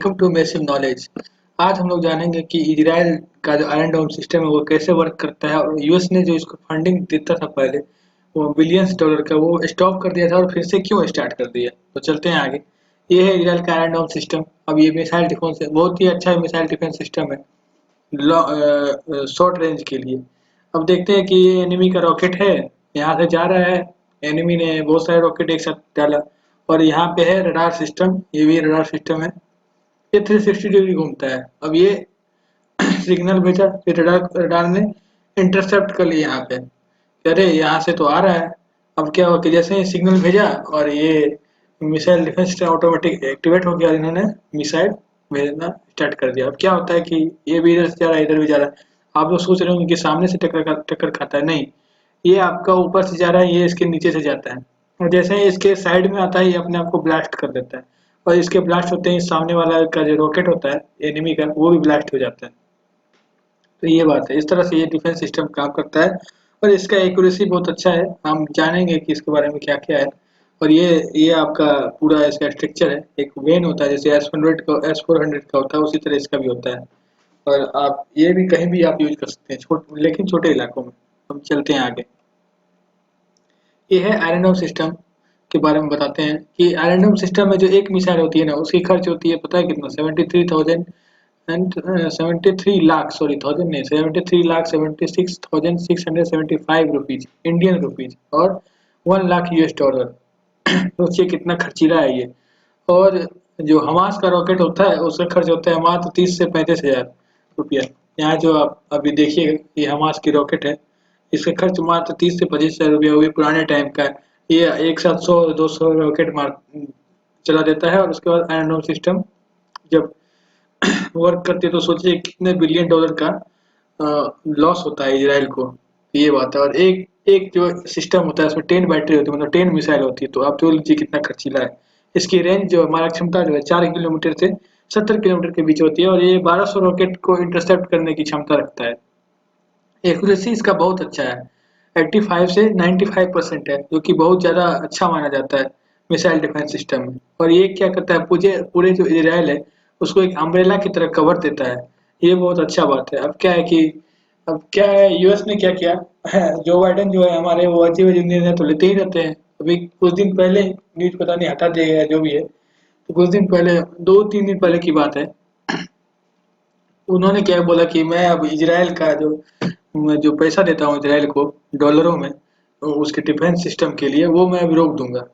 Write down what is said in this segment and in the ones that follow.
Welcome to massive knowledge. आज हम लोग जानेंगे कि इजराइल का जो आयरन डोम सिस्टम है वो कैसे वर्क करता है और यूएस ने जो इसको फंडिंग देता था पहले वो बिलियंस डॉलर का वो स्टॉप कर दिया था और फिर से क्यों स्टार्ट कर दिया। तो चलते हैं आगे। ये है इजराइल का आयरन डोम सिस्टम। अब ये मिसाइल डिफेंस है, बहुत ही अच्छा मिसाइल डिफेंस सिस्टम है शॉर्ट रेंज के लिए। अब देखते हैं कि ये एनिमी का रॉकेट है, यहाँ से जा रहा है। एनिमी ने बहुत सारे रॉकेट एक साथ डाला और यहाँ पे है रडार सिस्टम, ये भी रडार सिस्टम है। ये 360 डिग्री घूमता है। अब ये सिग्नल भेजा, फिर रडार रडार ने इंटरसेप्ट कर लिया यहाँ पे। अरे यहाँ से तो आ रहा है। अब क्या हुआ कि जैसे ही सिग्नल भेजा और ये missile defence system automatic activate हो गया और इन्होंने मिसाइल भेजना स्टार्ट कर दिया। अब क्या होता है कि ये भी इधर से जा रहा है, इधर भी जा रहा है। आप लोग सोच रहे होंगे कि सामने से टक्कर खाता है, नहीं। ये आपका ऊपर से जा रहा है, ये इसके नीचे से जाता है और जैसे ही इसके साइड में आता है ये अपने आप को ब्लास्ट कर देता है और इसके ब्लास्ट होते ही सामने वाला का जो रॉकेट होता है एनिमी का वो भी ब्लास्ट हो जाता है। तो ये बात है, इस तरह से ये डिफेंस सिस्टम काम करता है और इसका एक्यूरेसी बहुत अच्छा है। हम जानेंगे कि इसके बारे में क्या-क्या है। और ये आपका पूरा इसका स्ट्रक्चर है। एक वेन होता है जैसे एस-400 का होता है, उसी तरह इसका भी होता है। और आप ये भी कहीं भी आप यूज़ कर सकते हैं, लेकिन छोटे इलाकों में। हम चलते हैं आगे। ये है आयरन डोम सिस्टम के बारे में बताते हैं कि आयरन डोम सिस्टम में जो एक मिसाइल होती है ना, उसकी खर्च होती है पता है कितना? 73,000 एंड 73 लाख, सॉरी थाउजेंड नहीं, 73 लाख 76,675 रुपीज, इंडियन रुपीज, और 1 लाख यूएस डॉलर। सोचिए कितना खर्चीला है ये। और जो हमास का रॉकेट होता है उसका खर्च होता है मात्र 30 से 35 हजार रुपया। यहाँ जो आप अभी देखिए ये हमास की रॉकेट है, इसका खर्च मात्र 30 से 25 हजार रुपया, वो भी पुराने टाइम का है। ये एक साथ 100-200 रॉकेट मार चला देता है और उसके बाद आयरन डोम सिस्टम जब वर्क करती है तो सोचिए कितने बिलियन डॉलर का लॉस होता है इजराइल को। ये बात है। और एक एक जो सिस्टम होता है उसमें 10 बैटरी होती है, मतलब 10 मिसाइल होती है। तो आप जो लीजिए कितना खर्चीला है। इसकी रेंज जो हमारा क्षमता जो है 4 किलोमीटर से 70 किलोमीटर के बीच होती है और ये 1200 रॉकेट को इंटरसेप्ट करने की क्षमता रखता है। एक्यूरेसी इसका बहुत अच्छा है, 85 से 95% है, जो कि बहुत ज़्यादा अच्छा माना जाता है मिसाइल डिफेंस सिस्टम में। और ये क्या करता है, पूरे पूरे जो इजराइल है उसको एक अम्ब्रेला की तरह कवर देता है। ये बहुत अच्छा बात है। अब क्या है, यूएस ने क्या किया है, जो बाइडेन जो है हमारे, वो अजीब अजीब निर्णय तो लेते ही रहते हैं। अभी कुछ दिन पहले न्यूज पता नहीं हटा दिया गया जो भी है, तो कुछ दिन पहले, 2-3 दिन पहले की बात है, उन्होंने क्या बोला कि मैं अब इजराइल का मैं जो पैसा देता हूँ इजराइल को डॉलरों में, तो उसके डिफेंस सिस्टम के लिए वो मैं अभी रोक दूंगा।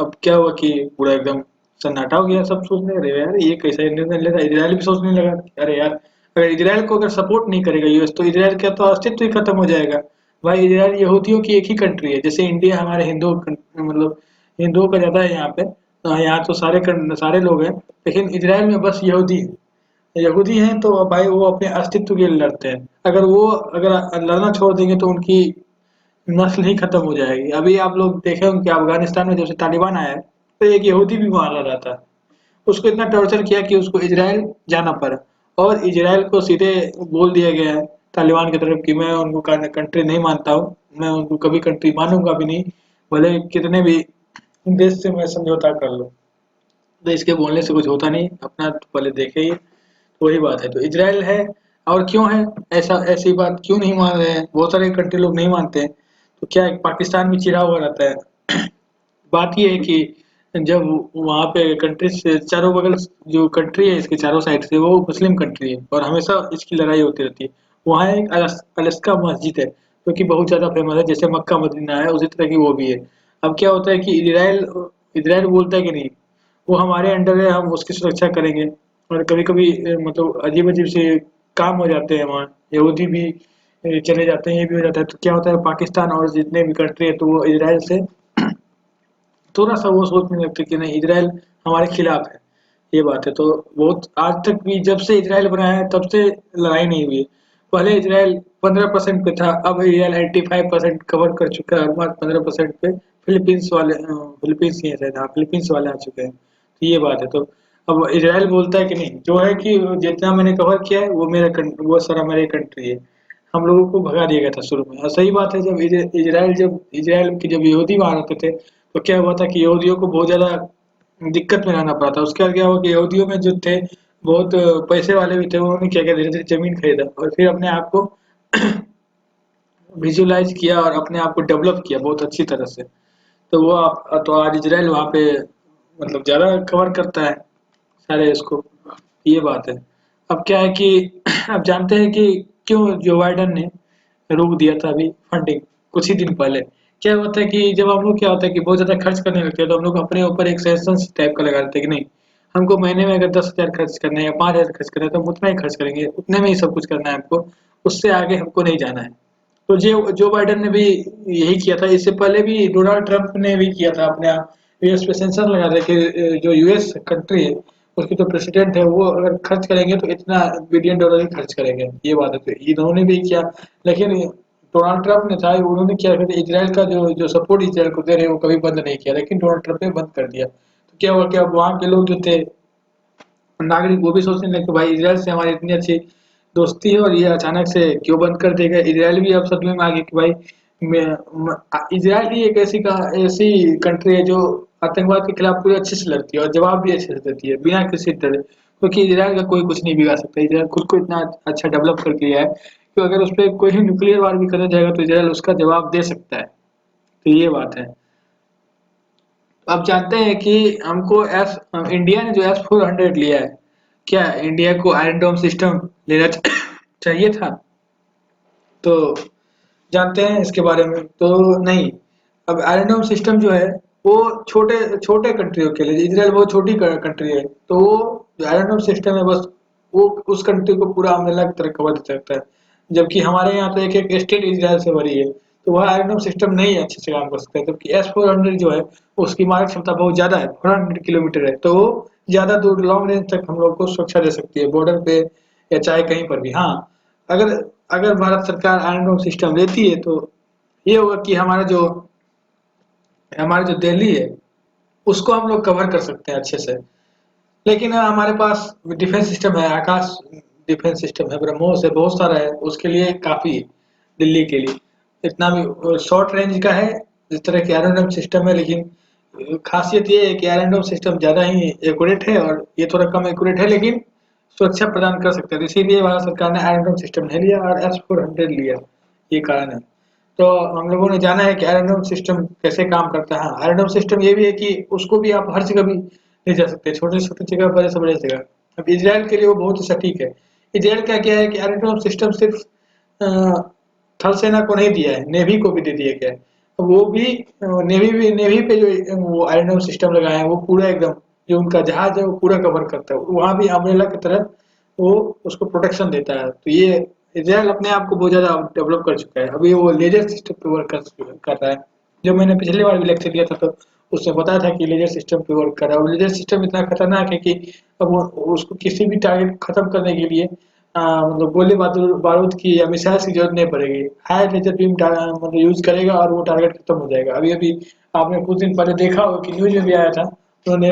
अब क्या हुआ कि पूरा एकदम सन्नाटा हो गया। सब सोचने लगे यार ये कैसा निर्णय ले रहा है। इजराइल भी सोचने लगा कि अरे यार, अगर इजराइल को अगर सपोर्ट नहीं करेगा यूएस तो इजराइल का तो अस्तित्व ही खत्म हो जाएगा। भाई इजराइल यहूदियों की एक ही कंट्री है, जैसे इंडिया हमारे मतलब हिंदुओं का ज्यादा है यहाँ पे। यहाँ तो सारे लोग हैं, लेकिन इजराइल में बस यहूदी है। यहूदी हैं तो भाई वो अपने अस्तित्व के लिए लड़ते हैं। अगर लड़ना छोड़ देंगे तो उनकी नस्ल ही खत्म हो जाएगी। अभी आप लोग देखे होंगे कि अफगानिस्तान में जब से तालिबान आया है तो एक यहूदी भी मारा जाता है। उसको इतना टॉर्चर किया कि उसको इजराइल जाना पड़ा और इजराइल को सीधे बोल दिया गया है तालिबान की तरफ कि मैं उनको कंट्री नहीं मानता हूँ, मैं उनको कभी कंट्री मानूंगा भी नहीं, भले कितने भी देश से मैं समझौता कर लूँ। तो इसके बोलने से कुछ होता नहीं, अपना तो पहले देखे ही। वही बात है। तो इजराइल है। और क्यों है ऐसा, ऐसी बात क्यों नहीं मान रहे हैं, बहुत सारे कंट्री लोग नहीं मानते हैं। तो क्या है, पाकिस्तान भी चिढ़ा हुआ रहता है। बात ये है कि जब वहाँ पे कंट्री से चारों बगल जो कंट्री है इसके चारों साइड से वो मुस्लिम कंट्री है और हमेशा इसकी लड़ाई होती रहती है। वहाँ एक अलास्का मस्जिद है जो कि बहुत ज़्यादा फेमस है, जैसे मक्का मदीना है उसी तरह की वो भी है। अब क्या होता है कि इजराइल इजराइल बोलता है कि नहीं, वो हमारे अंडर है, हम उसकी सुरक्षा करेंगे। और कभी-कभी मतलब अजीब-अजीब से काम हो जाते हैं वहाँ, यहूदी भी चले जाते हैं, ये भी हो जाता है। तो क्या होता है, पाकिस्तान और जितने भी कंट्री है तो वो इजराइल से थोड़ा-सा वो सोचने लगते हैं कि नहीं, इजराइल हमारे खिलाफ है। ये बात है। तो बहुत आज तक भी जब से इजराइल बना है तब से लड़ाई नहीं हुई है। पहले इजराइल 15% पे था, अब इजराइल 85% कवर कर चुका है और मात्र 15% पे फिलीपींस ही है शायद, हाँ फिलीपींस वाले आ चुके हैं। तो ये बात है। तो अब इजराइल बोलता है कि नहीं, जो है कि जितना मैंने कवर किया है वो सारा मेरे कंट्री है। हम लोगों को भगा दिया गया था शुरू में। और सही बात है, जब इजराइल के जब यहूदी वहाँ रहते थे तो क्या हुआ था कि यहूदियों को बहुत ज़्यादा दिक्कत में रहना पड़ा था। उसके बाद क्या हुआ कि यहूदियों में जो थे बहुत पैसे वाले भी थे, उन्होंने क्या किया, धीरे-धीरे ज़मीन खरीदा और फिर अपने आप को विजुअलाइज़ किया और अपने आप को डेवलप किया बहुत अच्छी तरह से। तो वो आप तो आज इज़राइल वहाँ पे मतलब ज़्यादा कवर करता है सारे इसको, ये बात है। अब क्या है कि आप जानते हैं कि क्यों जो बाइडेन ने रोक दिया था अभी फंडिंग कुछ ही दिन पहले। क्या होता है कि जब हम लोग क्या होता है कि बहुत ज़्यादा खर्च करने लगते हैं तो हम लोग अपने ऊपर एक सेशंस टाइप का लगा देते हैं कि नहीं, हमको महीने में अगर 10,000 खर्च करना है या 5,000 खर्च करना है तो हम उतना ही खर्च करेंगे, उतने में ही सब कुछ करना है हमको, उससे आगे हमको नहीं जाना है। तो जो जो बाइडेन ने भी यही किया था, इससे पहले भी डोनाल्ड ट्रंप ने भी किया था अपने आप यूएस पे सेंसर लगा दिया कि जो यूएस कंट्री है उसके जो प्रेसिडेंट है वो अगर खर्च करेंगे तो इतना बिलियन डॉलर ही खर्च करेंगे, ये बात है। तो इन्होंने भी किया, लेकिन डोनाल्ड ट्रंप ने था उन्होंने क्या किया, इजराइल का जो जो सपोर्ट इजराइल को दे रहे हैं वो कभी बंद नहीं किया, लेकिन डोनाल्ड ट्रंप ने बंद कर दिया। तो क्या हुआ कि अब वहाँ के लोग जो थे नागरिक वो भी सोचने लगे कि भाई इजराइल से हमारी इतनी अच्छी दोस्ती है और ये अचानक से क्यों बंद कर देगा। इजराइल भी अब सदमे में आ गया कि भाई इजराइल ही एक ऐसी कंट्री है जो आतंकवाद के खिलाफ पूरे अच्छे से लड़ती है और जवाब भी अच्छे से देती है बिना किसी डरे, क्योंकि इजराइल का कोई कुछ नहीं बिगाड़ सकता। इजराइल खुद को इतना अच्छा डेवलप करके लिया है कि अगर उस पर कोई न्यूक्लियर वार भी करने जाएगा तो इजराइल उसका जवाब दे सकता है। तो ये बात है। आप जानते हैं कि हमको एस इंडिया ने जो S-400 लिया है, क्या इंडिया को आयरन डोम सिस्टम लेना चाहिए था? तो जानते हैं इसके बारे में? तो नहीं। अब आयरन डोम सिस्टम जो है वो छोटे छोटे कंट्रियों के लिए, इजराइल बहुत छोटी कंट्री है, तो वो जो आयरन डोम सिस्टम है बस वो उस कंट्री को पूरा अम्ब्रेला की तरह कवर कर सकता है। जबकि हमारे यहाँ तो एक-एक स्टेट इजराइल से भरी है, तो वह आयरन डोम सिस्टम नहीं अच्छे से काम कर सकता है। जबकि S-400 जो है उसकी मारक क्षमता बहुत ज़्यादा है, 400 किलोमीटर है, तो वो ज़्यादा दूर लॉन्ग रेंज तक हम लोग को सुरक्षा दे सकती है, बॉर्डर पे या चाहे कहीं पर भी। हाँ, अगर अगर भारत सरकार आयरन डोम सिस्टम लेती है तो ये होगा कि हमारा जो दिल्ली है उसको हम लोग कवर कर सकते हैं अच्छे से। लेकिन हमारे पास डिफेंस सिस्टम है, आकाश डिफेंस सिस्टम है, ब्रह्मोस है, बहुत सारा है, उसके लिए काफ़ी है दिल्ली के लिए। इतना भी शॉर्ट रेंज का है जिस तरह की एरोड्रम सिस्टम है, लेकिन खासियत ये है कि एरोड्रम सिस्टम ज़्यादा ही एक्यूरेट है और ये थोड़ा कम एक्यूरेट है, लेकिन सुरक्षा प्रदान कर सकते हैं। इसीलिए भारत सरकार ने एरोड्रम सिस्टम नहीं लिया और S-400 लिया, ये कारण है। तो हम लोगों ने जाना है कि एरोड्रम सिस्टम कैसे काम करता है। हाँ, एरोड्रम सिस्टम ये भी है कि उसको भी आप हर जगह भी ले जा सकते हैं, छोटे से छोटी जगह, बड़े से बड़े जगह। अब इजराइल के लिए वो बहुत ही सटीक है। इजराइल का क्या है कि एरोड्रम सिस्टम सिर्फ थल सेना को नहीं दिया है, नेवी को भी दे दिया गया है। तो वो भी नेवी पे जो वो एरोड्रम सिस्टम लगाए हैं वो पूरा एकदम जो उनका जहाज है वो पूरा कवर करता है, वहाँ भी अम्ब्रेला की तरह वो उसको प्रोटेक्शन देता है। तो ये इजराइल अपने आप को बहुत ज़्यादा डेवलप कर चुका है। अभी वो लेज़र सिस्टम पे वर्क कर रहा है। जो मैंने पिछली बार भी लेक्चर दिया था तो उसने बताया था कि लेज़र सिस्टम पे वर्क कर रहा है और लेज़र सिस्टम इतना खतरनाक है कि अब वो उसको किसी भी टारगेट को खत्म करने के लिए मतलब गोले बारूद की या मिसाइल्स की जरूरत नहीं पड़ेगी। हाई लेजर बीम मतलब यूज करेगा और वो टारगेट खत्म हो जाएगा। अभी अभी आपने कुछ दिन पहले देखा होगा कि न्यूज में भी आया था, उन्होंने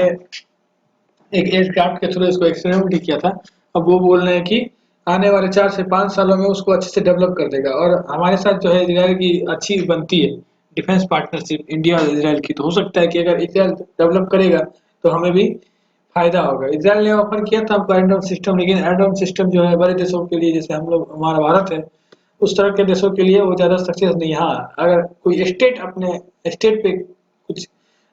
एक एयरक्राफ्ट के थ्रू इसको एक्सपेरिमेंट भी किया था। अब वो बोल रहे हैं कि आने वाले 4 से 5 सालों में उसको अच्छे से डेवलप कर देगा और हमारे साथ जो है इज़राइल की अच्छी बनती है डिफेंस पार्टनरशिप इंडिया और इज़राइल की। तो हो सकता है कि अगर इज़राइल डेवलप करेगा तो हमें भी फ़ायदा होगा। इज़राइल ने ऑफ़र किया था हमको आयरन डोम सिस्टम, लेकिन आयरन डोम सिस्टम जो है बड़े देशों के लिए जैसे हम लोग हमारा भारत है, उस तरह के देशों के लिए वो ज़्यादा सक्सेस नहीं है। हाँ, अगर कोई स्टेट अपने स्टेट पे कुछ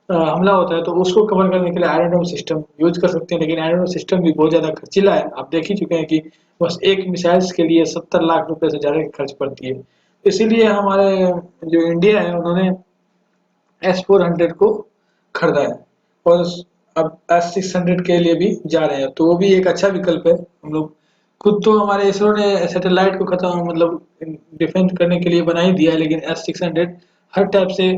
हमला होता है तो उसको कवर करने के लिए आयरन डोम सिस्टम यूज़ कर सकते हैं, लेकिन आयरन डोम सिस्टम भी बहुत ज़्यादा खर्चीला है। आप देख ही चुके हैं कि बस एक मिसाइल्स के लिए 70 लाख रुपए से ज़्यादा की खर्च पड़ती है। इसीलिए हमारे जो इंडिया है उन्होंने S-400 को खरीदा है और अब S-600 के लिए भी जा रहे हैं, तो वो भी एक अच्छा विकल्प है। हम लोग खुद तो हमारे इसरो ने सैटेलाइट को खत्म मतलब डिफेंड करने के लिए बना ही दिया है, लेकिन S-600 हर टाइप से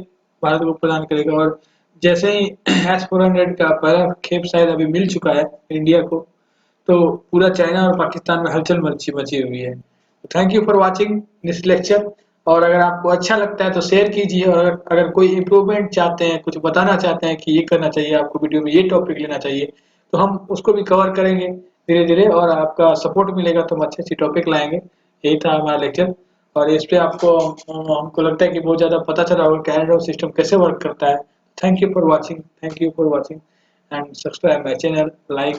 भारत को प्रदान करेगा और जैसे ही S-400 का पहला खेप शायद अभी मिल चुका है इंडिया को, तो पूरा चाइना और पाकिस्तान में हलचल मची मची हुई है। Thank you for watching this lecture. और अगर आपको अच्छा लगता है तो शेयर कीजिए और अगर कोई इम्प्रूवमेंट चाहते हैं, कुछ बताना चाहते हैं कि ये करना चाहिए आपको, वीडियो में ये टॉपिक लेना चाहिए, तो हम उसको भी कवर करेंगे धीरे-धीरे और आपका सपोर्ट मिलेगा तो हम अच्छी-अच्छी टॉपिक लाएँगे। यही था हमारा लेक्चर और इस पे आपको हमको लगता है कि बहुत ज़्यादा पता चला होगा कि एंड्रॉइड सिस्टम कैसे वर्क करता है। Thank you for watching and subscribe my channel, like